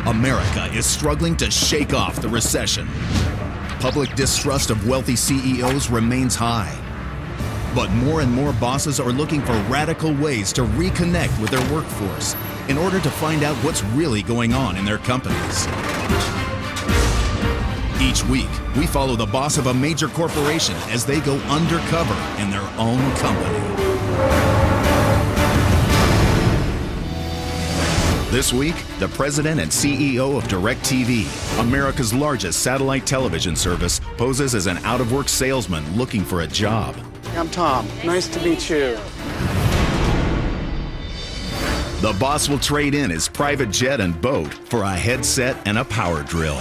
America is struggling to shake off the recession. Public distrust of wealthy CEOs remains high. But more and more bosses are looking for radical ways to reconnect with their workforce in order to find out what's really going on in their companies. Each week, we follow the boss of a major corporation as they go undercover in their own company. This week, the president and CEO of DirecTV, America's largest satellite television service, poses as an out-of-work salesman looking for a job. I'm Tom. Nice to meet you. The boss will trade in his private jet and boat for a headset and a power drill.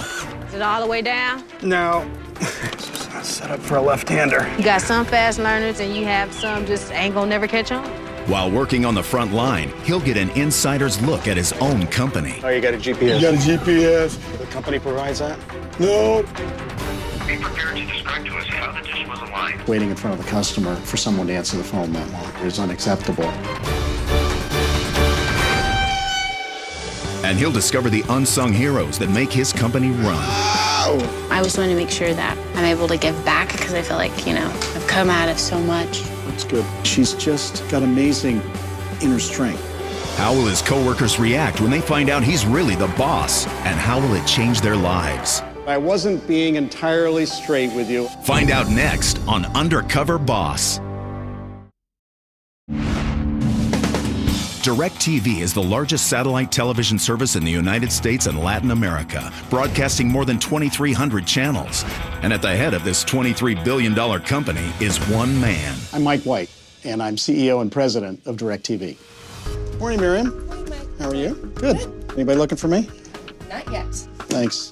Is it all the way down? No, it's just not set up for a left-hander. You got some fast learners and you have some just ain't gonna never catch on? While working on the front line, he'll get an insider's look at his own company. Oh, you got a GPS? You got a GPS? The company provides that? No. Be prepared to describe to us how the dish was aligned. Waiting in front of a customer for someone to answer the phone that long is unacceptable. And he'll discover the unsung heroes that make his company run. I always want to make sure that I'm able to give back because I feel like, I've come out of so much. That's good. She's just got amazing inner strength. How will his coworkers react when they find out he's really the boss? And how will it change their lives? I wasn't being entirely straight with you. Find out next on Undercover Boss. DirecTV is the largest satellite television service in the United States and Latin America, broadcasting more than 2,300 channels. And at the head of this $23 billion company is one man. I'm Mike White, and I'm CEO and president of DirecTV. Morning, Miriam. Morning, Mike. How are you? Good. Anybody looking for me? Not yet. Thanks.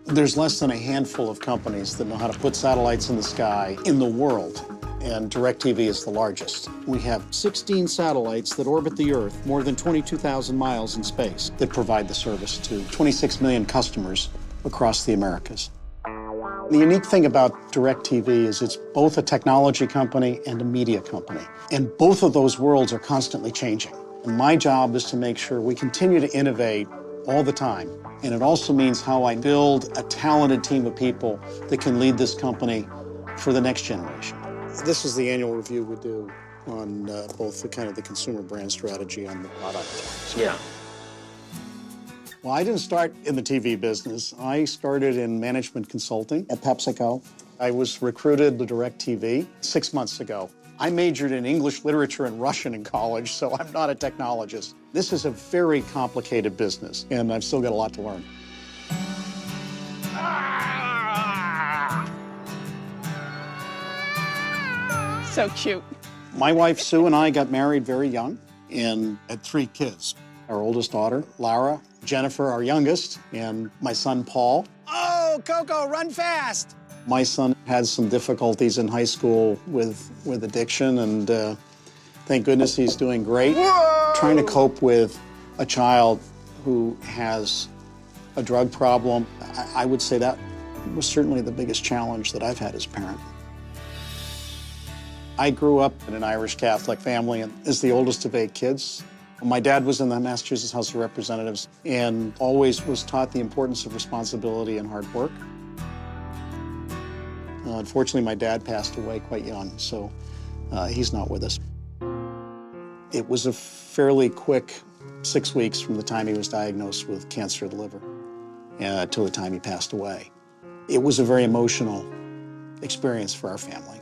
There's less than a handful of companies that know how to put satellites in the sky in the world, and DirecTV is the largest. We have 16 satellites that orbit the Earth more than 22,000 miles in space that provide the service to 26 million customers across the Americas. The unique thing about DirecTV is it's both a technology company and a media company, and both of those worlds are constantly changing. And my job is to make sure we continue to innovate all the time. And it also means how I build a talented team of people that can lead this company for the next generation. This is the annual review we do on both the kind of the consumer brand strategy on the product. So, Yeah. well, I didn't start in the TV business. I started in management consulting at PepsiCo. I was recruited to DirecTV 6 months ago. I majored in English literature and Russian in college, so I'm not a technologist. This is a very complicated business, and I've still got a lot to learn. So cute. My wife, Sue, and I got married very young and had 3 kids. Our oldest daughter, Lara, Jennifer, our youngest, and my son, Paul. Oh, Coco, run fast! My son had some difficulties in high school with addiction, and thank goodness he's doing great. Whoa! Trying to cope with a child who has a drug problem, I would say that was certainly the biggest challenge that I've had as a parent. I grew up in an Irish Catholic family and as the oldest of 8 kids. My dad was in the Massachusetts House of Representatives and always was taught the importance of responsibility and hard work. Unfortunately, my dad passed away quite young, so he's not with us. It was a fairly quick 6 weeks from the time he was diagnosed with cancer of the liver till the time he passed away. It was a very emotional experience for our family.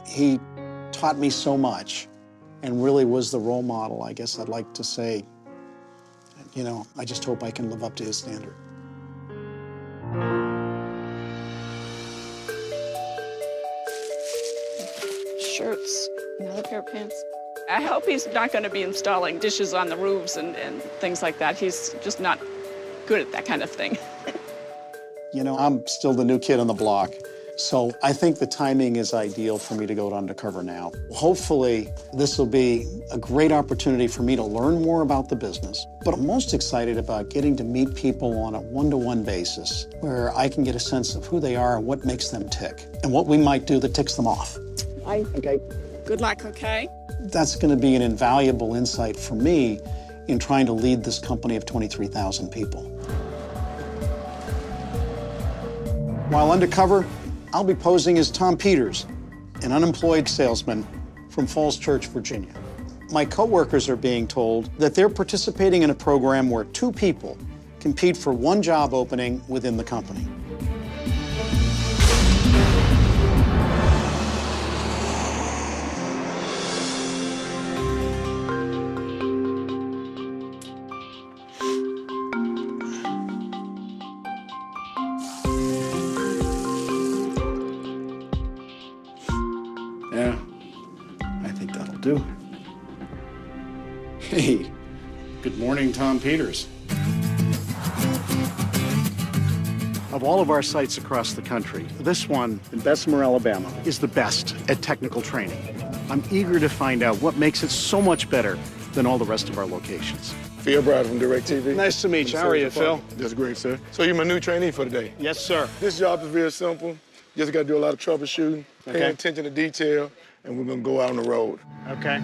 He taught me so much and really was the role model, I guess I'd like to say. I just hope I can live up to his standard. Shirts, another pair of pants. I hope he's not going to be installing dishes on the roofs and things like that. He's just not good at that kind of thing. I'm still the new kid on the block. So I think the timing is ideal for me to go to Undercover now. Hopefully, this will be a great opportunity for me to learn more about the business. But I'm most excited about getting to meet people on a one-to-one basis where I can get a sense of who they are and what makes them tick and what we might do that ticks them off. Okay. Good luck, okay? That's going to be an invaluable insight for me in trying to lead this company of 23,000 people. While undercover, I'll be posing as Tom Peters, an unemployed salesman from Falls Church, Virginia. My coworkers are being told that they're participating in a program where 2 people compete for 1 job opening within the company. Yeah, I think that'll do. Hey, good morning, Tom Peters. Of all of our sites across the country, this one in Bessemer, Alabama, is the best at technical training. I'm eager to find out what makes it so much better than all the rest of our locations. Phil Brad from DirecTV. Nice to meet you. How are you, Phil? That's great, sir. So you're my new trainee for today. Yes, sir. This job is very simple. You just got to do a lot of troubleshooting, paying attention to detail, and we're going to go out on the road. Okay.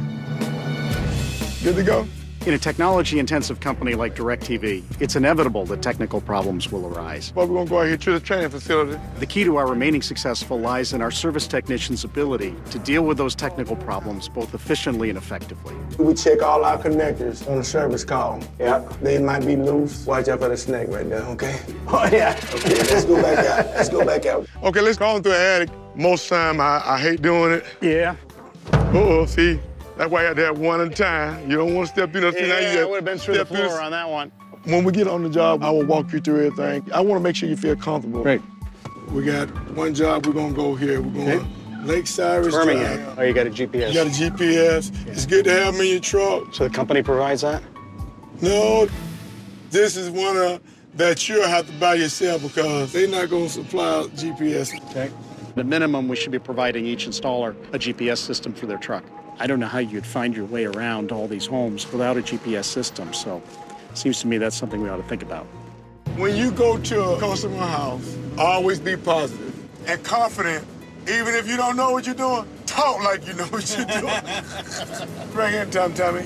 Good to go? In a technology-intensive company like DirecTV, it's inevitable that technical problems will arise. Well, we're going to go out here to the training facility. The key to our remaining successful lies in our service technicians' ability to deal with those technical problems both efficiently and effectively. We check all our connectors on a service call. Yep. They might be loose. Watch out for the snake right there, okay? Oh, yeah. Okay, let's go back out. Let's go back out. Okay, let's go on through the attic. Most time, I hate doing it. Yeah. Uh-oh, see? That's why I had to have one at a time. You don't want to step through the Yeah, I would have been through the floor on that one. When we get on the job, I will walk you through everything. I want to make sure you feel comfortable. Great. We got one job, we're going to go here. We're going Lake Cyrus Birmingham. Drive. Oh, you got a GPS? You got a GPS. It's good to have them in your truck. So the company provides that? No, this is one that you'll have to buy yourself because they're not going to supply GPS. Okay. At minimum, we should be providing each installer a GPS system for their truck. I don't know how you'd find your way around all these homes without a GPS system, so it seems to me that's something we ought to think about. When you go to a customer house, always be positive and confident. Even if you don't know what you're doing, talk like you know what you're doing. Bring in Tommy.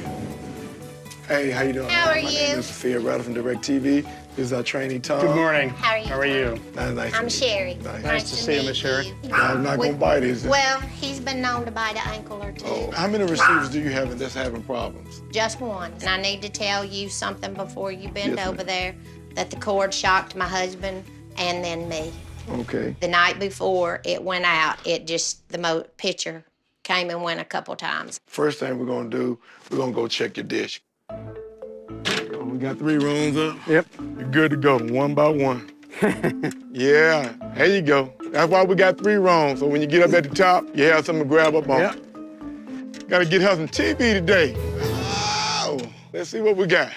Hey, how you doing? How are My you? name is Phil Brad from DirecTV. This is our trainee, Tom. Good morning. How are you? How are you? Nice to I'm meet you. Sherry. Nice to see you, Miss Sherry. I'm not going to bite, is it? Well, he's been known to bite an ankle or 2. Oh, how many receivers do you have that's having problems? Just one. And I need to tell you something before you bend Yes, over ma'am. there, that the cord shocked my husband and then me. Okay. The night before it went out, the picture came and went a couple times. First thing we're going to do, we're going to go check your dish. We got 3 rooms up. Yep. You're good to go, one by one. Yeah, there you go. That's why we got 3 rooms. So when you get up at the top, you have something to grab up on. Yep. Got to get her some TV today. Oh, let's see what we got.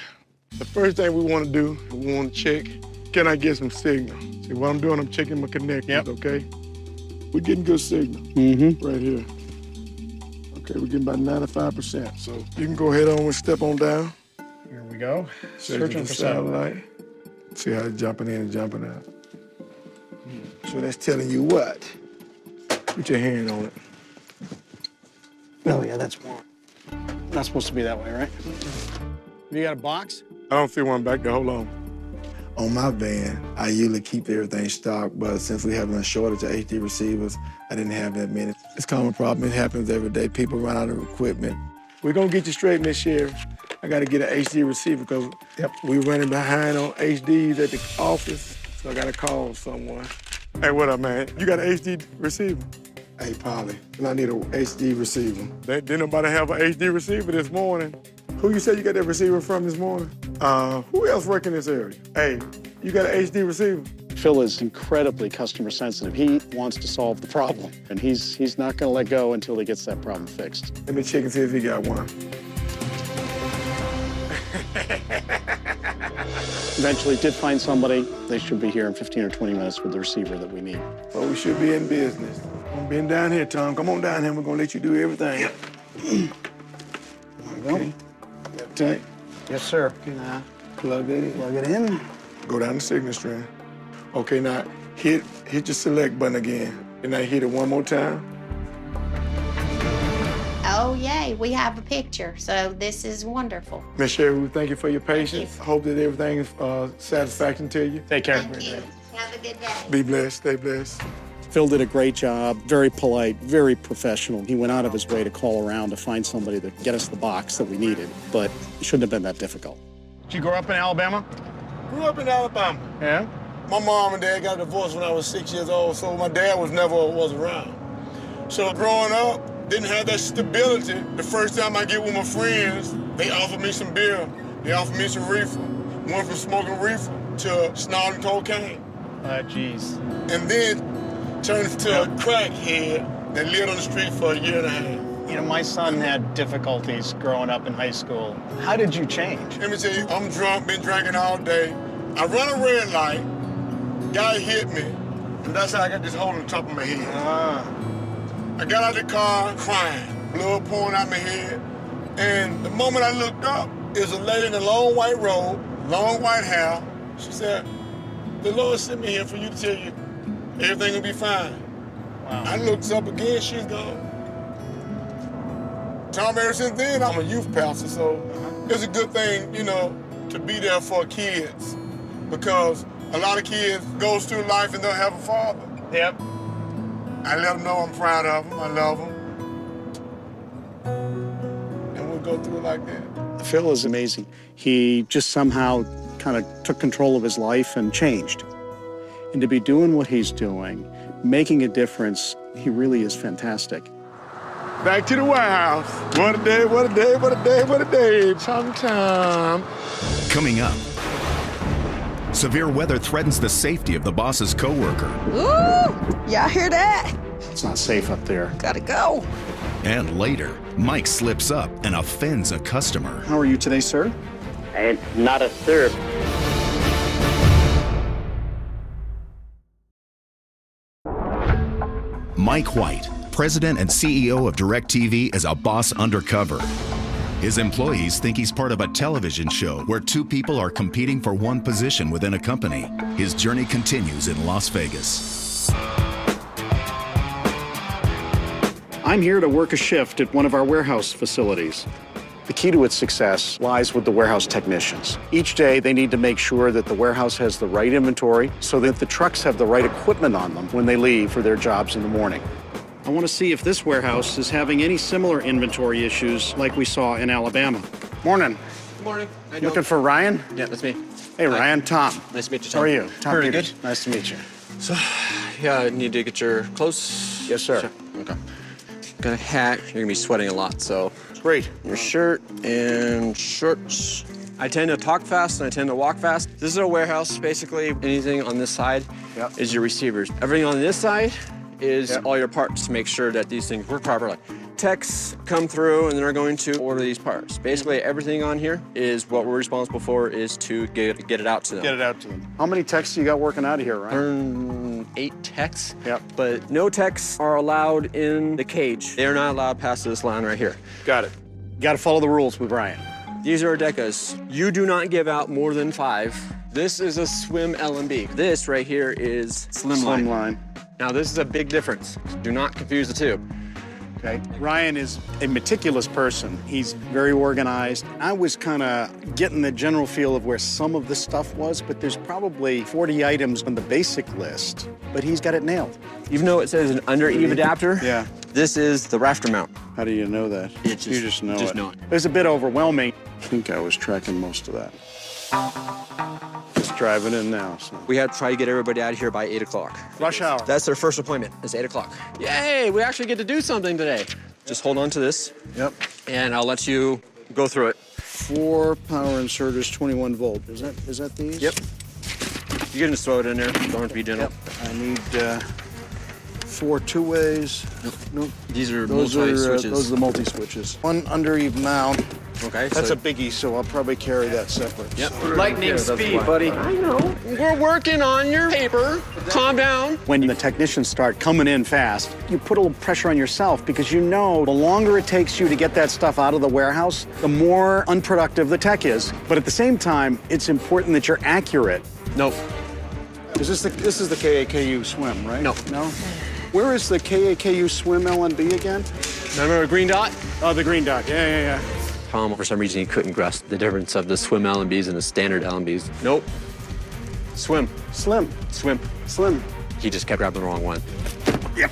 The first thing we want to do, we want to check, can I get some signal? See, what I'm doing, I'm checking my connectors, okay? We're getting good signal right here. Okay, we're getting about 95%. So you can go ahead on and step on down. Here we go. Searching for satellite. See how it's jumping in and jumping out. So that's telling you what? Put your hand on it. Oh, yeah, that's one. Not supposed to be that way, right? You got a box? I don't see one back there. Hold on. On my van, I usually keep everything stocked, but since we have a shortage of HD receivers, I didn't have that many. It's a common problem. It happens every day. People run out of equipment. We're gonna get you straight, Miss Sherry. I gotta get an HD receiver because we're running behind on HDs at the office, so I gotta call someone. Hey, what up, man? You got an HD receiver? Hey, Polly, I need an HD receiver. Didn't nobody have an HD receiver this morning. Who you said you got that receiver from this morning? Who else work in this area? Hey, you got an HD receiver? Phil is incredibly customer sensitive. He wants to solve the problem, and he's not going to let go until he gets that problem fixed. Let me check and see if he got one. Eventually did find somebody. They should be here in 15 or 20 minutes with the receiver that we need. Well, we should be in business. Been down here, Tom. Come on down here. We're going to let you do everything. Yep. There we go. Tank. Yes, sir. Plug that in. Plug it in. Go down the signal string. Okay, now hit your select button again. And now hit it one more time. Oh, oh, yay, we have a picture. So this is wonderful. Ms. Sherry, we thank you for your patience. Hope that everything is satisfaction to you. Take care. Thank you. Have a good day. Be blessed. Stay blessed. Phil did a great job, very polite, very professional. He went out of his way to call around to find somebody to get us the box that we needed, but it shouldn't have been that difficult. Did you grow up in Alabama? Grew up in Alabama. Yeah. My mom and dad got divorced when I was 6 years old, so my dad never around. So growing up, didn't have that stability. The first time I get with my friends, they offered me some beer. They offered me some reefer. Went from smoking reefer to snorting cocaine. Jeez. And then turned into a crackhead that lived on the street for a year and a half. You know, my son had difficulties growing up in high school. How did you change? Let me tell you, I'm drunk, been drinking all day. I run a red light, guy hit me, and that's how I got this hole on the top of my head. I got out of the car crying, blood pouring out my head, and the moment I looked up, there was a lady in a long white robe, long white hair. She said, "The Lord sent me here for you to tell you everything will be fine." Wow. I looked up again, she's gone. Tom, ever since then, I'm a youth pastor, so it's a good thing, you know, to be there for kids, because a lot of kids goes through life and don't have a father. Yep. I let them know I'm proud of them, I love them, and we'll go through it like that. Phil is amazing. He just somehow kind of took control of his life and changed. And to be doing what he's doing, making a difference, he really is fantastic. Back to the White House. What a day, what a day, what a day, what a day. Tom. Coming up, severe weather threatens the safety of the boss's coworker. Ooh, y'all hear that? It's not safe up there. Gotta go. And later, Mike slips up and offends a customer. How are you today, sir? And not a sir. Mike White, president and CEO of DirecTV, is a boss undercover. His employees think he's part of a television show where two people are competing for one position within a company. His journey continues in Las Vegas. I'm here to work a shift at one of our warehouse facilities. The key to its success lies with the warehouse technicians. Each day, they need to make sure that the warehouse has the right inventory so that the trucks have the right equipment on them when they leave for their jobs in the morning. I want to see if this warehouse is having any similar inventory issues like we saw in Alabama. Morning. Good morning. How you Looking doing? for Ryan? Yeah, that's me. Hey, Ryan. Tom. Nice to meet you, Tom. How are you? Tom Very Peters. good. Nice to meet you. So, yeah, I need to get your clothes. Yes, sir. Okay. Got a hat. You're gonna be sweating a lot, so. Great. Your shirt and shorts. I tend to talk fast and I tend to walk fast. This is a warehouse, basically. Anything on this side is your receivers. Everything on this side is all your parts to make sure that these things work properly. Techs come through and they're going to order these parts. Basically, everything on here is what we're responsible for is to get it out to them. Get it out to them. How many techs do you got working out of here, Ryan? 8 techs. Yep. But no techs are allowed in the cage. They're not allowed past this line right here. Got it. You got to follow the rules with Ryan. These are decas. You do not give out more than 5. This is a swim L&B. This right here is slim line. Now, this is a big difference. Do not confuse the two. Okay. Ryan is a meticulous person. He's very organized. I was kind of getting the general feel of where some of this stuff was, but there's probably 40 items on the basic list, but he's got it nailed. Even though it says an under-eave adapter, yeah, this is the rafter mount. How do you know that? You just know it. It was a bit overwhelming. I think I was tracking most of that. Just driving in now. So. We had to try to get everybody out of here by 8 o'clock. Rush hour. That's their first appointment, is 8 o'clock. Yay, we actually get to do something today. Just hold on to this. Yep. And I'll let you go through it. 4 power inserters, 21 volt. Is that these? Yep. You can just throw it in there. Don't have to be gentle. Yep. I need 4 two-ways. Nope. These are Those multi-switches. Those are the multi-switches. 1 under-eave mount. Okay. That's a biggie, so I'll probably carry that separate. Yep. So. Lightning speed, buddy. I know. We're working on your paper. Calm down. When the technicians start coming in fast, you put a little pressure on yourself because you know the longer it takes you to get that stuff out of the warehouse, the more unproductive the tech is. But at the same time, it's important that you're accurate. Nope. This is the KAKU swim, right? No. No? Where is the KAKU swim L&B again? Remember a green dot? Oh, the green dot. Yeah. Tom, for some reason, he couldn't grasp the difference of the swim Allenby's and the standard Allenby's. Nope. Swim. Slim. Swim. Slim. He just kept grabbing the wrong one. Yep.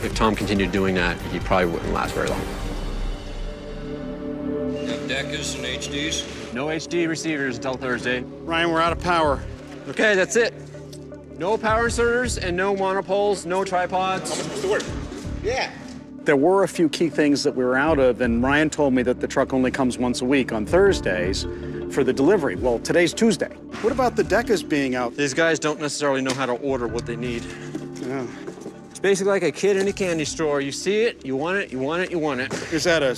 If Tom continued doing that, he probably wouldn't last very long. Decas and HDs? No HD receivers until Thursday. Ryan, we're out of power. Okay, that's it. No power inserters and no monopoles, no tripods. How much was the work? Yeah. There were a few key things that we were out of, and Ryan told me that the truck only comes once a week on Thursdays for the delivery. Well, today's Tuesday. What about the Decas being out? These guys don't necessarily know how to order what they need. Yeah. It's basically like a kid in a candy store. You see it, you want it, you want it, you want it. Is that a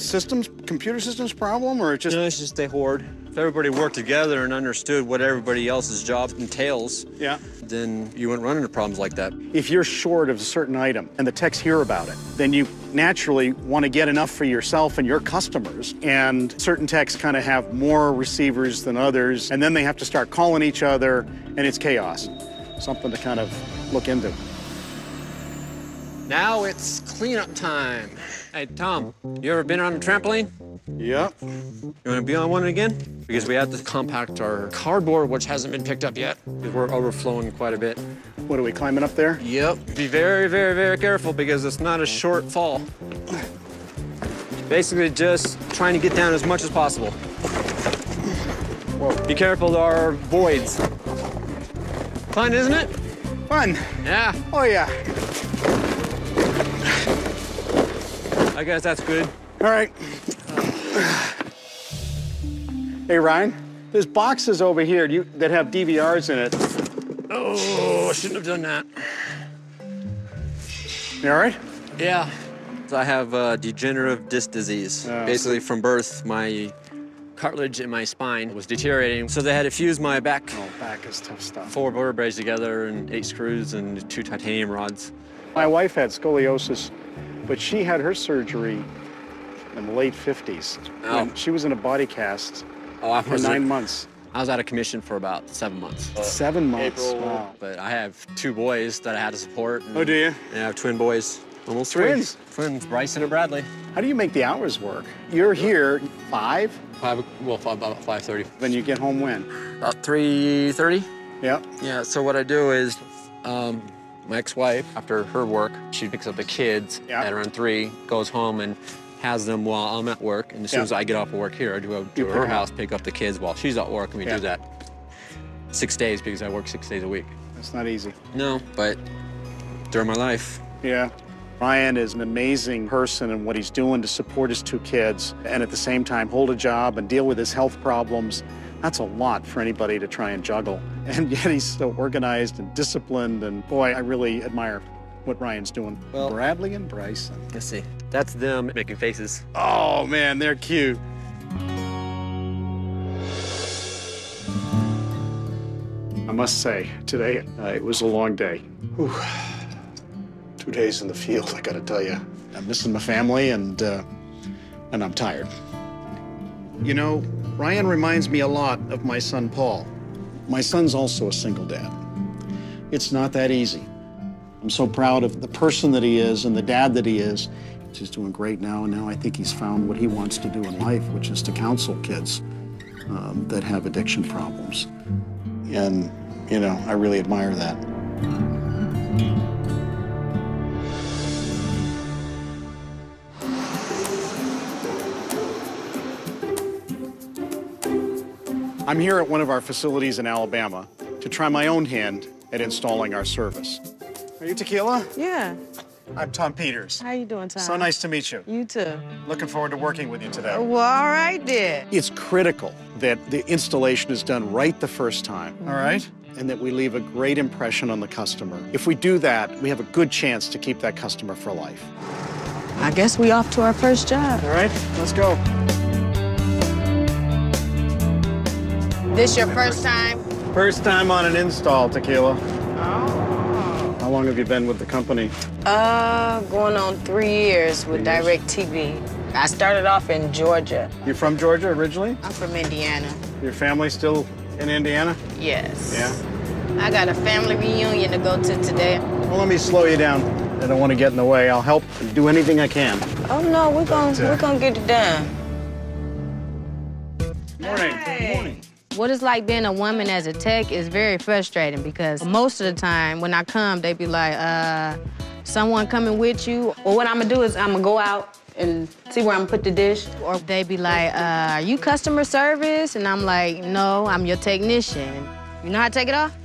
computer systems problem, or just? No, it's just they hoard. If everybody worked together and understood what everybody else's job entails, yeah, then you wouldn't run into problems like that. If you're short of a certain item and the techs hear about it, then you naturally want to get enough for yourself and your customers. And certain techs kind of have more receivers than others, and then they have to start calling each other, and it's chaos. Something to kind of look into. Now it's cleanup time. Hey, Tom, you ever been on a trampoline? Yep. You want to be on one again? Because we have to compact our cardboard, which hasn't been picked up yet, because we're overflowing quite a bit. What, are we climbing up there? Yep. Be very, very, very careful, because it's not a short fall. Basically, just trying to get down as much as possible. Whoa. Be careful, there are voids. Fun, isn't it? Fun. Yeah. Oh, yeah. I guess that's good. All right. Hey, Ryan, there's boxes over here that have DVRs in it. Oh, I shouldn't have done that. You all right? Yeah. So I have degenerative disc disease. Basically, from birth, my cartilage in my spine was deteriorating, so they had to fuse my back. Oh, back is tough stuff. 4 vertebrae together and 8 screws and 2 titanium rods. My wife had scoliosis, but she had her surgery in the late 50s. Oh. She was in a body cast for 9 months. I was out of commission for about 7 months. 7 months, April, wow. But I have 2 boys that I had to support. Oh, do you? And I have twin boys, almost 3. Twins? Twins, Bryson and Bradley. How do you make the hours work? You're here 5? About 5:30. Then you get home when? About 3:30. Yeah. Yeah, so what I do is, my ex-wife, after her work, she picks up the kids at around 3, goes home and has them while I'm at work. And as soon as I get off of work here, I go to her house, pick up the kids while she's at work, and we do that 6 days because I work 6 days a week. That's not easy. No, but during my life. Yeah. Ryan is an amazing person in what he's doing to support his 2 kids and at the same time hold a job and deal with his health problems. That's a lot for anybody to try and juggle. And yet he's so organized and disciplined, and boy, I really admire what Ryan's doing. Well, Bradley and Bryson. Let's see. That's them making faces. Oh, man, they're cute. I must say, today, it was a long day. Whew. 2 days in the field, I gotta tell you. I'm missing my family, and I'm tired. You know, Ryan reminds me a lot of my son, Paul. My son's also a single dad. It's not that easy. I'm so proud of the person that he is and the dad that he is. He's doing great now, and now I think he's found what he wants to do in life, which is to counsel kids that have addiction problems. And, you know, I really admire that. I'm here at one of our facilities in Alabama to try my own hand at installing our service. Are you Tequila? Yeah. I'm Tom Peters. How you doing, Tom? So nice to meet you. You too. Looking forward to working with you today. Well, all right then. It's critical that the installation is done right the first time, all right? And that we leave a great impression on the customer. If we do that, we have a good chance to keep that customer for life. I guess we off to our first job. All right, let's go. This your first time? First time on an install, Tequila. Oh. How long have you been with the company? Going on 3 years with DirecTV. I started off in Georgia. You from Georgia originally? I'm from Indiana. Your family still in Indiana? Yes. Yeah. I got a family reunion to go to today. Well, let me slow you down. I don't want to get in the way. I'll help and do anything I can. Oh no, we're gonna get it done. Morning. Hey. Good morning. What it's like being a woman as a tech is very frustrating because most of the time when I come, they be like, someone coming with you? Or what I'm gonna do is I'm gonna go out and see where I'm gonna put the dish. Or they be like, are you customer service? And I'm like, no, I'm your technician. You know how to take it off?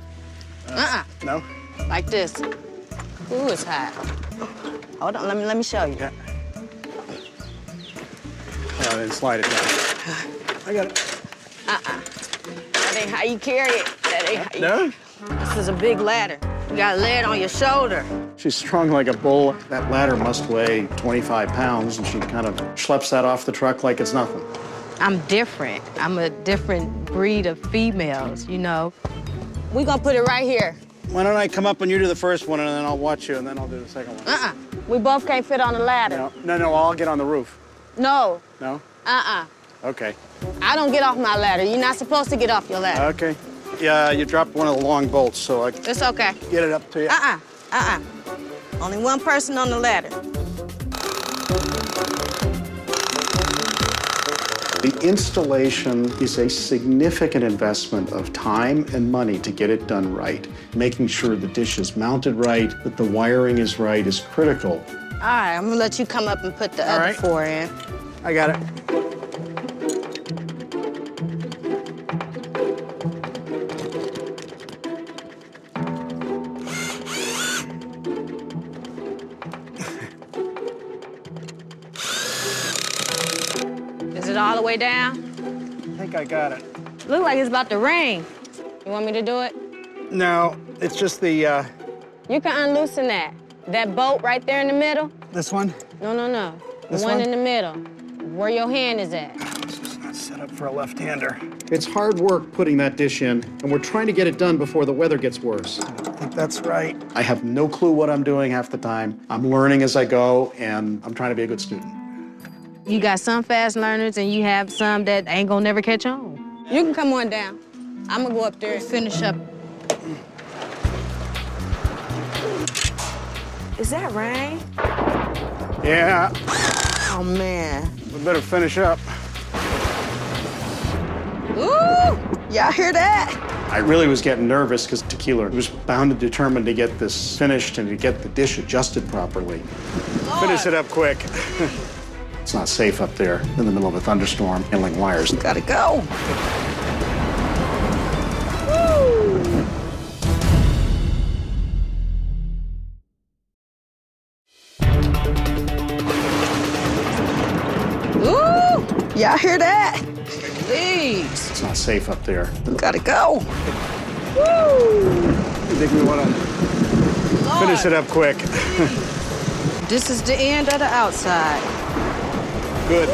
No. Like this. Ooh, it's hot. Hold on, let me show you. Yeah. Oh, then slide it down. I got it. That ain't how you carry it. That ain't how you... No? This is a big ladder. You gotta lay it on your shoulder. She's strong like a bull. That ladder must weigh 25 pounds, and she kind of schleps that off the truck like it's nothing. I'm different. I'm a different breed of females, you know. We gonna put it right here. Why don't I come up and you do the first one, and then I'll watch you, and then I'll do the second one. We both can't fit on the ladder. No, I'll get on the roof. No. No? Okay. I don't get off my ladder. You're not supposed to get off your ladder. Okay. Yeah, you dropped one of the long bolts, so I It's okay. get it up to you. Only one person on the ladder. The installation is a significant investment of time and money to get it done right. Making sure the dish is mounted right, that the wiring is right is critical. All right, I'm gonna let you come up and put the other 4 in. I got it. Is it all the way down? I think I got it. Look like it's about to rain. You want me to do it? No, it's just the, You can unloosen that. That bolt right there in the middle? this one? No. This The one one? in the middle. Where your hand is at. It's not set up for a left-hander. It's hard work putting that dish in, and we're trying to get it done before the weather gets worse. I don't think that's right. I have no clue what I'm doing half the time. I'm learning as I go, and I'm trying to be a good student. You got some fast learners and you have some that ain't gonna never catch on. You can come on down. I'm gonna go up there and finish up. Is that rain? Yeah. Oh, man. We better finish up. Ooh, y'all hear that? I really was getting nervous because Tequila was bound and determined to get this finished and to get the dish adjusted properly. Lord. Finish it up quick. It's not safe up there in the middle of a thunderstorm, handling wires. Gotta go. Ooh, y'all hear that? Please. It's not safe up there. Gotta go. Woo! I think we want to finish it up quick. This is the end of the outside. Good.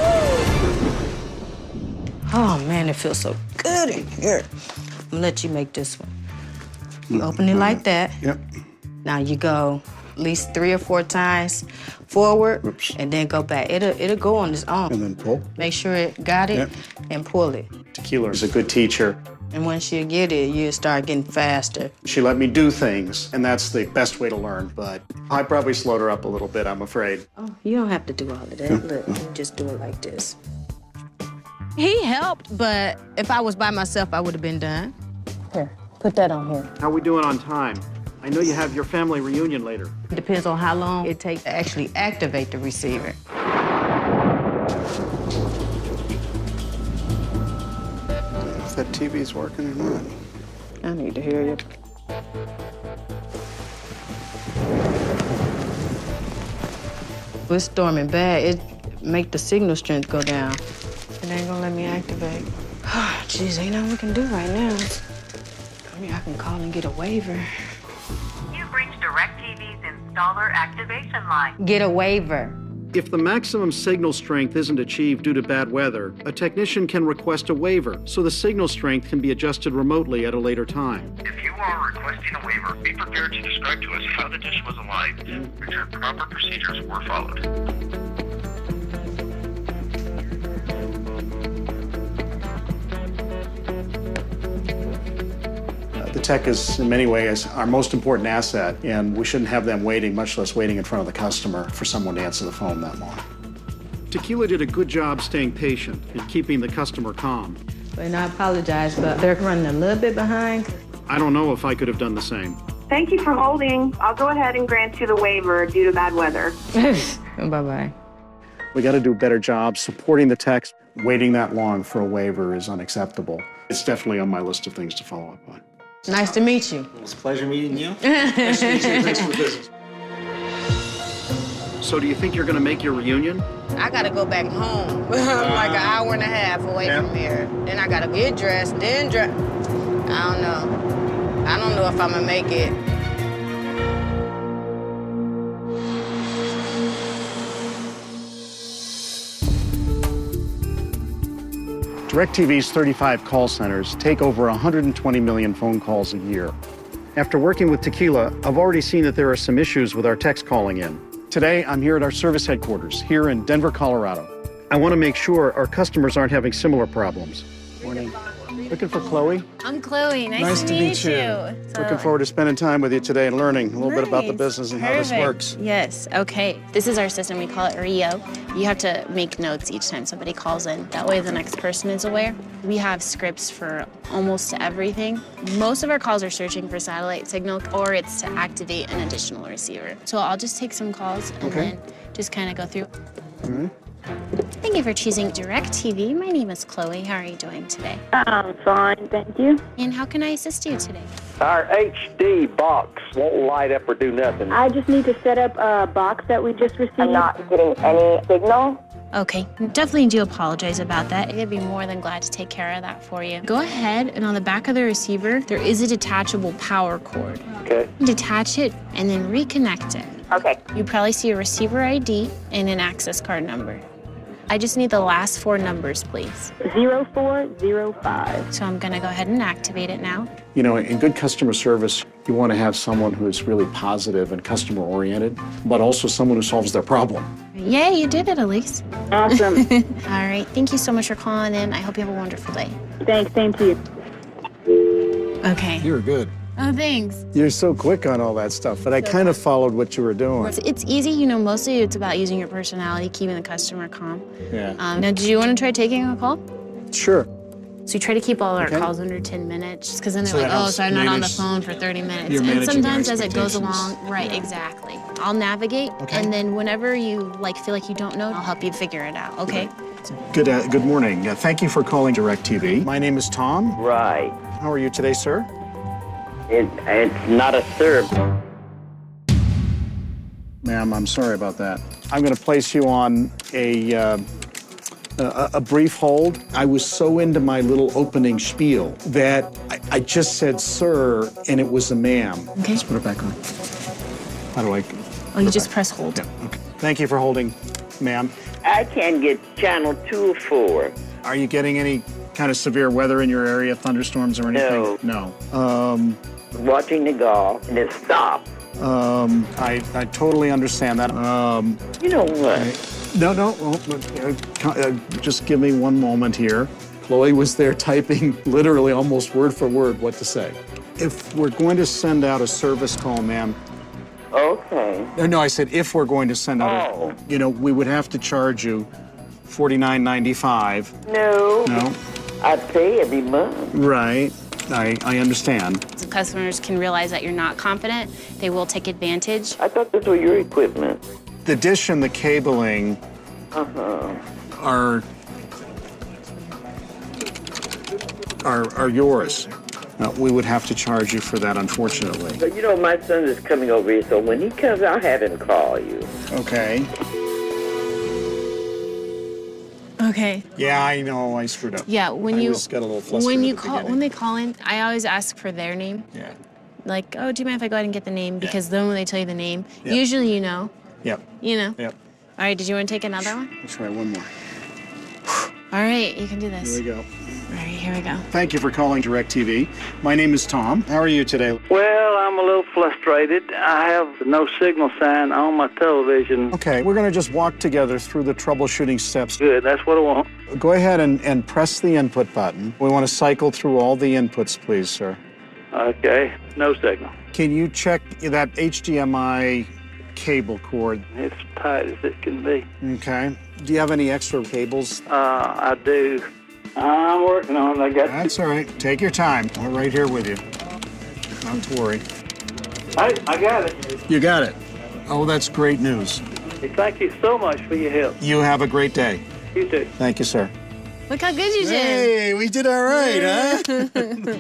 Oh, man, it feels so good in here. I'm gonna let you make this one. You open it like that. Yep. Now you go at least 3 or 4 times forward, Oops. and then go back. It'll go on its own. And then pull. Make sure it got it, Yep. and pull it. Tequila is a good teacher. And once you get it, you start getting faster. She let me do things, and that's the best way to learn, but I probably slowed her up a little bit, I'm afraid. Oh, you don't have to do all of that. Look, you just do it like this. He helped, but if I was by myself, I would have been done. Here, put that on here. How we doing on time? I know you have your family reunion later. It depends on how long it takes to actually activate the receiver. If that TV's working or not. I need to hear you. It's storming bad. It make the signal strength go down. It ain't gonna let me activate. Jeez, ain't nothing we can do right now. I mean, I can call and get a waiver. You've reached DirecTV's installer activation line. Get a waiver. If the maximum signal strength isn't achieved due to bad weather, a technician can request a waiver, so the signal strength can be adjusted remotely at a later time. If you are requesting a waiver, be prepared to describe to us how the dish was alive and ensure proper procedures were followed. The tech is, in many ways, our most important asset, and we shouldn't have them waiting, much less waiting in front of the customer for someone to answer the phone that long. Tequila did a good job staying patient and keeping the customer calm. And I apologize, but they're running a little bit behind. I don't know if I could have done the same. Thank you for holding. I'll go ahead and grant you the waiver due to bad weather. Bye-bye. We got to do a better job supporting the techs. Waiting that long for a waiver is unacceptable. It's definitely on my list of things to follow up on. Nice to meet you. It's a pleasure meeting you. Nice to meet you. Thanks for the business. So do you think you're going to make your reunion? I got to go back home. Like an hour and a half away from here. Then I got to get dressed, then dress. I don't know. I don't know if I'm going to make it. DirecTV's 35 call centers take over 120 million phone calls a year. After working with Tequila, I've already seen that there are some issues with our techs calling in. Today, I'm here at our service headquarters, here in Denver, Colorado. I want to make sure our customers aren't having similar problems. Morning. Looking for Chloe? I'm Chloe. Nice to meet you. Looking forward to spending time with you today and learning a little bit about the business and how this works. Yes, okay. This is our system. We call it Rio. You have to make notes each time somebody calls in. That way the next person is aware. We have scripts for almost everything. Most of our calls are searching for satellite signal, or it's to activate an additional receiver. So I'll just take some calls and then just kind of go through. All right. Thank you for choosing DirecTV. My name is Chloe. How are you doing today? I'm fine, thank you. And how can I assist you today? Our HD box won't light up or do nothing. I just need to set up a box that we just received. I'm not getting any signal. Okay, definitely do apologize about that. I'd be more than glad to take care of that for you. Go ahead, and on the back of the receiver, there is a detachable power cord. Okay. Detach it and then reconnect it. Okay. You probably see a receiver ID and an access card number. I just need the last 4 numbers, please. 0405. So I'm gonna go ahead and activate it now. You know, in good customer service, you want to have someone who's really positive and customer-oriented, but also someone who solves their problem. Yay, you did it, Elise. Awesome. All right, thank you so much for calling in. I hope you have a wonderful day. Thanks, same to you. Okay. You were good. Oh, thanks. You're so quick on all that stuff, but I kind of followed what you were doing. It's easy, you know, mostly it's about using your personality, keeping the customer calm. Yeah. Now, do you want to try taking a call? Sure. So we try to keep all our calls under 10 minutes, because then they're So like, that oh, so I'm not on the helps phone for 30 minutes. You're And managing sometimes your as it goes expectations. along, right, exactly. I'll navigate, and then whenever you feel like you don't know, I'll help you figure it out, okay? Good morning. Thank you for calling DirecTV. My name is Tom. Right. How are you today, sir? It's not a serve. Ma'am, I'm sorry about that. I'm going to place you on a brief hold. I was so into my little opening spiel that I just said sir, and it was a ma'am. Okay. Let's put it back on. How do I? Oh, you just press hold. Yeah, okay. Thank you for holding, ma'am. I can't get channel 204. Are you getting any kind of severe weather in your area, thunderstorms or anything? No. Watching the golf, and it stopped. I totally understand that. You know what? No. Just give me one moment here. Chloe was there typing literally almost word for word what to say. If we're going to send out a service call, ma'am. Okay. No, I said if we're going to send out we would have to charge you $49.95. No. I pay every month. Right. I understand. So customers can realize that you're not confident. They will take advantage. I thought this was your equipment. The dish and the cabling are yours. We would have to charge you for that, unfortunately. But you know, my son is coming over here, so when he comes, I'll have him call you. Okay. Okay. Yeah, I know. I screwed up. Yeah, when you just got a little flustered when they call in, I always ask for their name. Yeah. Like, oh, do you mind if I go ahead and get the name? Because then when they tell you the name, usually you know. Yep. You know. Yep. All right. Did you want to take another one? Let's try one more. All right, you can do this. Here we go. All right, here we go. Thank you for calling DirecTV. My name is Tom. How are you today? Well, I'm a little frustrated. I have no signal sign on my television. Okay, we're going to just walk together through the troubleshooting steps. Good, that's what I want. Go ahead and press the input button. We want to cycle through all the inputs, please, sir. Okay, no signal. Can you check that HDMI cable cord? It's tight as it can be. Okay. Do you have any extra cables? I do. I'm working on it. I got. That's all right. Take your time. We're right here with you. Not to worry. Hey, I got it. You got it. Oh, that's great news. Hey, thank you so much for your help. You have a great day. You too. Thank you, sir. Look how good you did. Hey, we did all right, huh?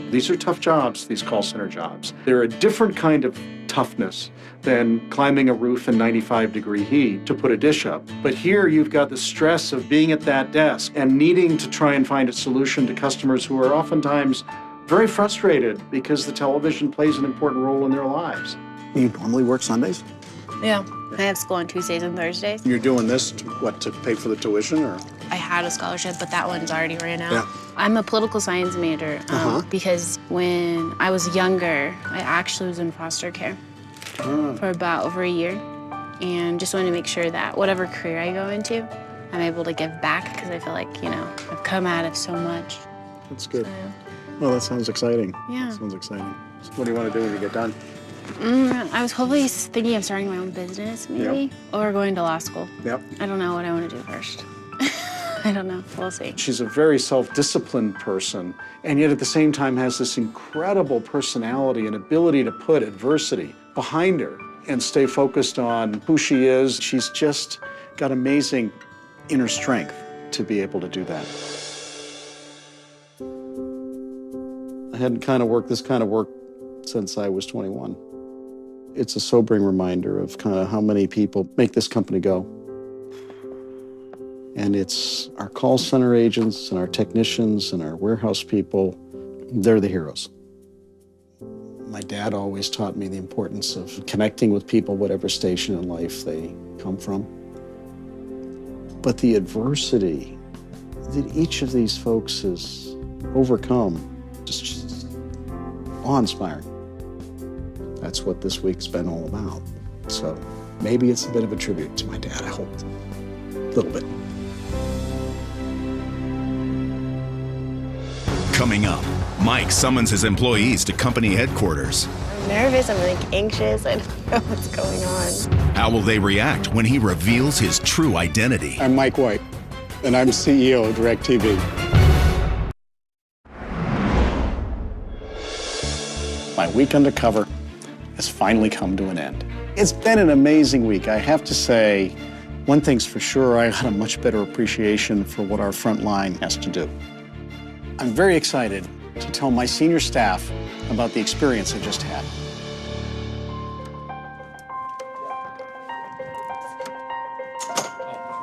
These are tough jobs, these call center jobs. They're a different kind of toughness than climbing a roof in 95-degree heat to put a dish up. But here you've got the stress of being at that desk and needing to try and find a solution to customers who are oftentimes very frustrated because the television plays an important role in their lives. You normally work Sundays? Yeah. I have school on Tuesdays and Thursdays. You're doing this, to pay for the tuition, or? I had a scholarship, but that one's already ran out. Yeah. I'm a political science major because when I was younger, I actually was in foster care for about over a year, and just wanted to make sure that whatever career I go into, I'm able to give back, because I feel like, I've come out of so much. That's good. Well, that sounds exciting. Yeah. That sounds exciting. So what do you want to do when you get done? I was hopefully thinking of starting my own business, maybe, or going to law school. Yep. I don't know what I want to do first. I don't know. We'll see. She's a very self-disciplined person, and yet at the same time has this incredible personality and ability to put adversity behind her and stay focused on who she is. She's just got amazing inner strength to be able to do that. I hadn't this kind of work since I was 21. It's a sobering reminder of kind of how many people make this company go. And it's our call center agents and our technicians and our warehouse people, they're the heroes. My dad always taught me the importance of connecting with people, whatever station in life they come from. But the adversity that each of these folks has overcome is just awe-inspiring. That's what this week's been all about. So maybe it's a bit of a tribute to my dad, I hope. A little bit. Coming up, Mike summons his employees to company headquarters. I'm nervous, I'm anxious, I don't know what's going on. How will they react when he reveals his true identity? I'm Mike White, and I'm CEO of DirecTV. My week undercover has finally come to an end. It's been an amazing week. I have to say, one thing's for sure, I got a much better appreciation for what our front line has to do. I'm very excited to tell my senior staff about the experience I just had.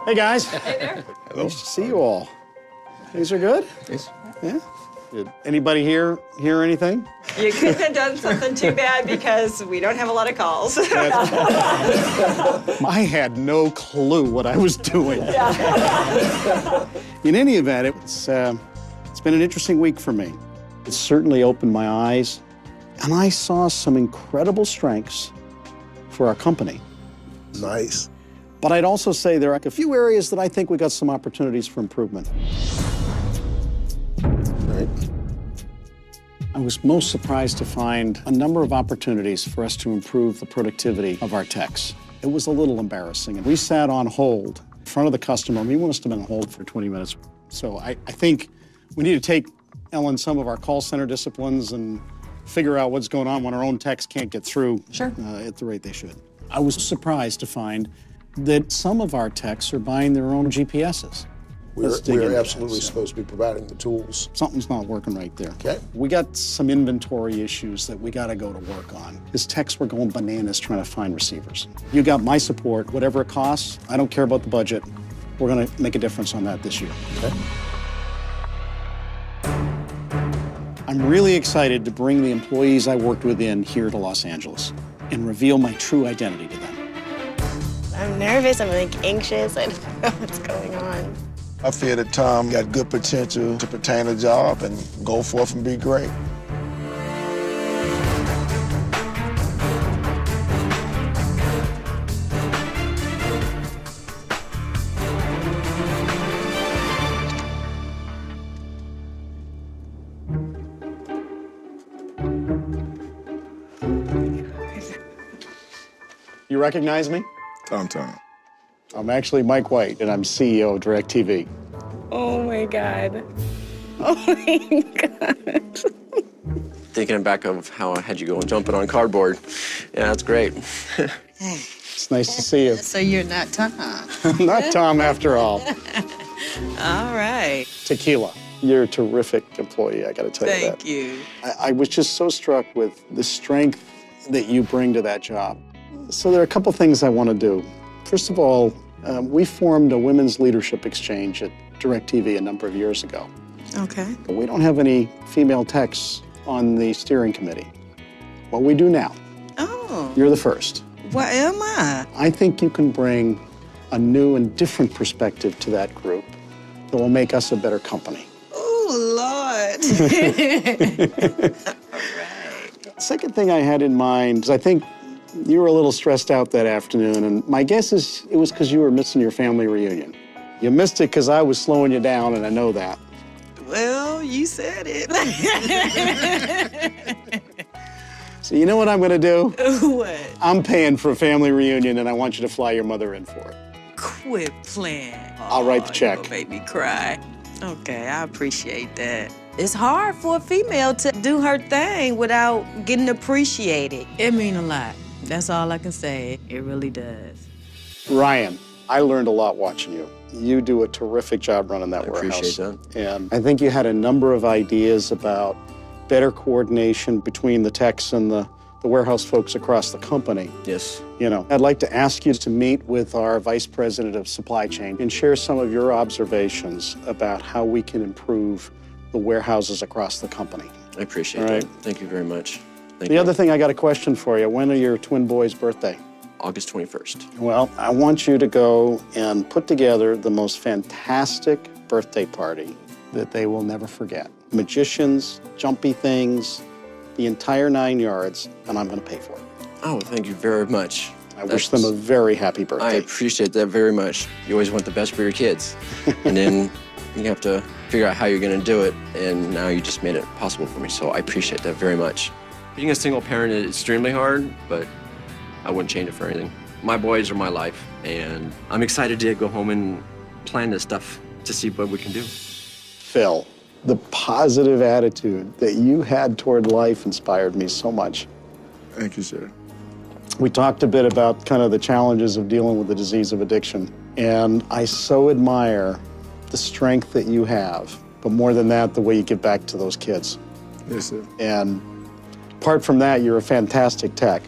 Hey, guys. Hey there. Hello. Nice to see you all. Things are good? Yes. Yeah? Did anybody here hear anything? You couldn't have done something too bad because we don't have a lot of calls. I had no clue what I was doing. Yeah. In any event, it's been an interesting week for me. It certainly opened my eyes, and I saw some incredible strengths for our company. Nice. But I'd also say there are a few areas that I think we got some opportunities for improvement. Right. I was most surprised to find a number of opportunities for us to improve the productivity of our techs. It was a little embarrassing. And we sat on hold in front of the customer. We must have been on hold for 20 minutes. So I think we need to take, Ellen, some of our call center disciplines and figure out what's going on when our own techs can't get through at the rate they should. I was surprised to find that some of our techs are buying their own GPSs. We're absolutely supposed to be providing the tools. Something's not working right there. Okay. We got some inventory issues that we got to go to work on. His techs were going bananas trying to find receivers. You got my support, whatever it costs. I don't care about the budget. We're going to make a difference on that this year. Okay. I'm really excited to bring the employees I worked with in here to Los Angeles and reveal my true identity to them. I'm nervous, I'm anxious, I don't know what's going on. I feel that Tom got good potential to pertain a job and go forth and be great. You recognize me? Tom. I'm actually Mike White, and I'm CEO of DirecTV. Oh my God. Oh my God. Thinking back of how I had you going jumping on cardboard. Yeah, that's great. It's nice to see you. So you're not Tom. Not Tom after all. All right. Tequila. You're a terrific employee, I gotta tell you that. Thank you. I was just so struck with the strength that you bring to that job. So there are a couple things I want to do. First of all, we formed a women's leadership exchange at DirecTV a number of years ago. Okay. But we don't have any female techs on the steering committee. Well, we do now. Oh. You're the first. What am I? I think you can bring a new and different perspective to that group that will make us a better company. Oh, Lord. Second thing I had in mind is I think you were a little stressed out that afternoon, and my guess is it was because you were missing your family reunion. You missed it because I was slowing you down, and I know that. Well, you said it. So you know what I'm going to do? What? I'm paying for a family reunion, and I want you to fly your mother in for it. Quit playing. I'll write the check. You'll make me cry. Okay, I appreciate that. It's hard for a female to do her thing without getting appreciated. It means a lot. That's all I can say. It really does. Ryan, I learned a lot watching you. You do a terrific job running that warehouse. Appreciate that. And I think you had a number of ideas about better coordination between the techs and the warehouse folks across the company. Yes. You know, I'd like to ask you to meet with our Vice President of Supply Chain and share some of your observations about how we can improve the warehouses across the company. I appreciate that. Thank you very much. The other thing, I got a question for you. When are your twin boys' birthday? August 21st. Well, I want you to go and put together the most fantastic birthday party that they will never forget. Magicians, jumpy things, the entire 9 yards, and I'm going to pay for it. Oh, thank you very much. I wish them a very happy birthday. I appreciate that very much. You always want the best for your kids. And then you have to figure out how you're going to do it, and now you just made it possible for me, so I appreciate that very much. Being a single parent is extremely hard, but I wouldn't change it for anything. My boys are my life, and I'm excited to go home and plan this stuff to see what we can do. Phil, the positive attitude that you had toward life inspired me so much. Thank you, sir. We talked a bit about kind of the challenges of dealing with the disease of addiction, and I so admire the strength that you have, but more than that, the way you give back to those kids. Yes, sir. And apart from that, you're a fantastic tech.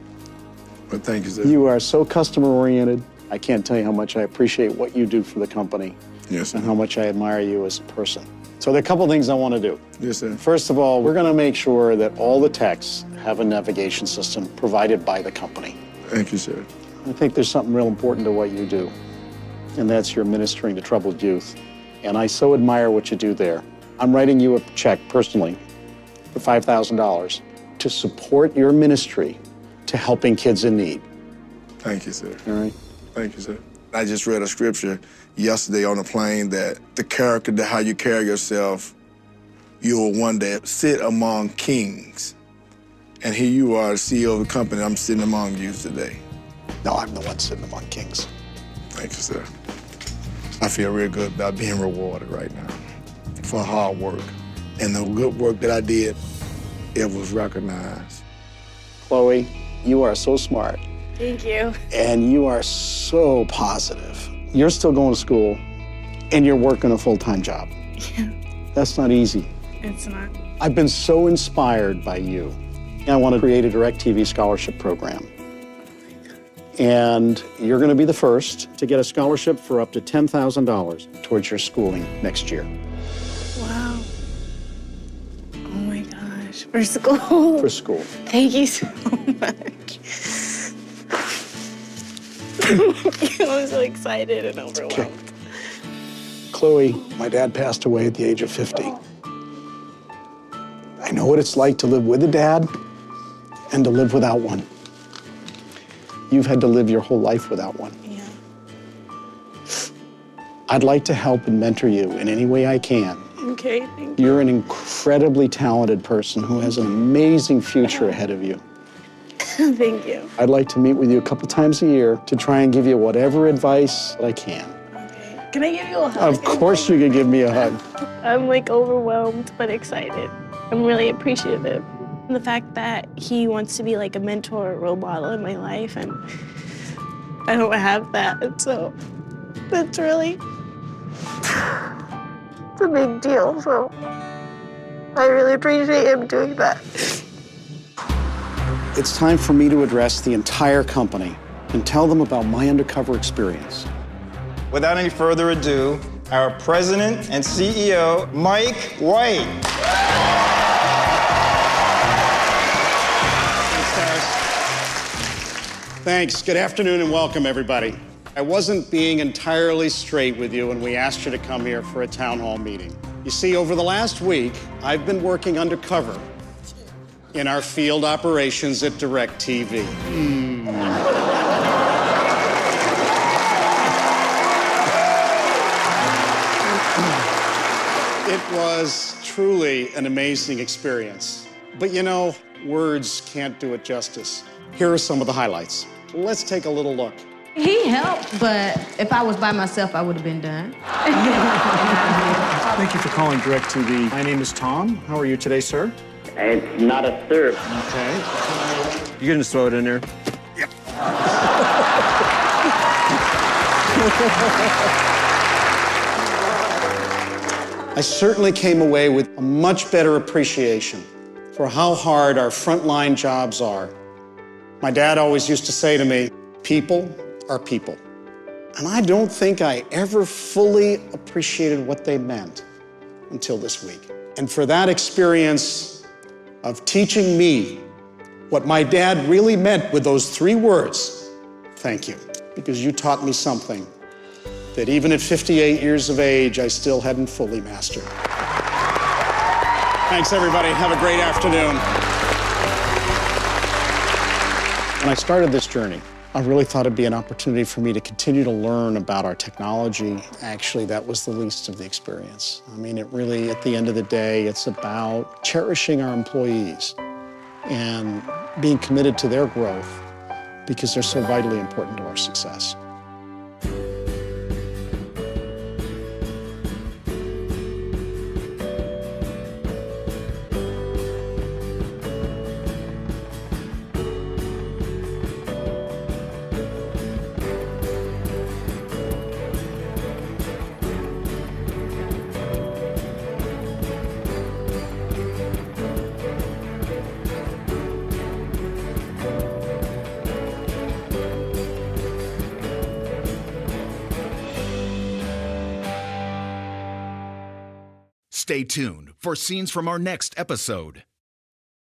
Well, thank you, sir. You are so customer-oriented. I can't tell you how much I appreciate what you do for the company. Yes, sir. And how much I admire you as a person. So there are a couple things I want to do. Yes, sir. First of all, we're going to make sure that all the techs have a navigation system provided by the company. Thank you, sir. I think there's something real important to what you do, and that's your ministering to troubled youth. And I so admire what you do there. I'm writing you a check personally for $5,000 to support your ministry to helping kids in need. Thank you, sir. All right? Thank you, sir. I just read a scripture yesterday on the plane that the character, how you carry yourself, you will one day sit among kings. And here you are, the CEO of the company. I'm sitting among you today. No, I'm the one sitting among kings. Thank you, sir. I feel real good about being rewarded right now for hard work. And the good work that I did, it was recognized. Chloe, you are so smart. Thank you. And you are so positive. You're still going to school, and you're working a full-time job. Yeah. That's not easy. It's not. I've been so inspired by you. I want to create a DirecTV scholarship program. And you're going to be the first to get a scholarship for up to $10,000 towards your schooling next year. Wow. Oh my gosh. For school? For school. Thank you so much. I'm so excited and overwhelmed. Chloe, my dad passed away at the age of 50. I know what it's like to live with a dad and to live without one. You've had to live your whole life without one. Yeah. I'd like to help and mentor you in any way I can. Okay, thank you. You're an incredibly talented person who has an amazing future ahead of you. Thank you. I'd like to meet with you a couple times a year to try and give you whatever advice that I can. Can I give you a hug? Of course you can give me a hug. I'm like overwhelmed but excited. I'm really appreciative. The fact that he wants to be like a mentor or role model in my life, and I don't have that, so that's really, it's a big deal, so I really appreciate him doing that. It's time for me to address the entire company and tell them about my undercover experience. Without any further ado, our president and CEO, Mike White. Thanks. Good afternoon and welcome, everybody. I wasn't being entirely straight with you when we asked you to come here for a town hall meeting. You see, over the last week, I've been working undercover in our field operations at DirecTV. It was truly an amazing experience. But you know, words can't do it justice. Here are some of the highlights. Let's take a little look. He helped, but if I was by myself, I would have been done. Thank you for calling DirecTV. My name is Tom. How are you today, sir? It's not a sir. Okay. You can just throw it in there. Yep. I certainly came away with a much better appreciation for how hard our frontline jobs are. My dad always used to say to me, people are people. And I don't think I ever fully appreciated what they meant until this week. And for that experience of teaching me what my dad really meant with those 3 words, thank you. Because you taught me something that even at 58 years of age, I still hadn't fully mastered. Thanks, everybody. Have a great afternoon. When I started this journey, I really thought it'd be an opportunity for me to continue to learn about our technology. Actually, that was the least of the experience. I mean, it really, at the end of the day, it's about cherishing our employees and being committed to their growth because they're so vitally important to our success. Stay tuned for scenes from our next episode.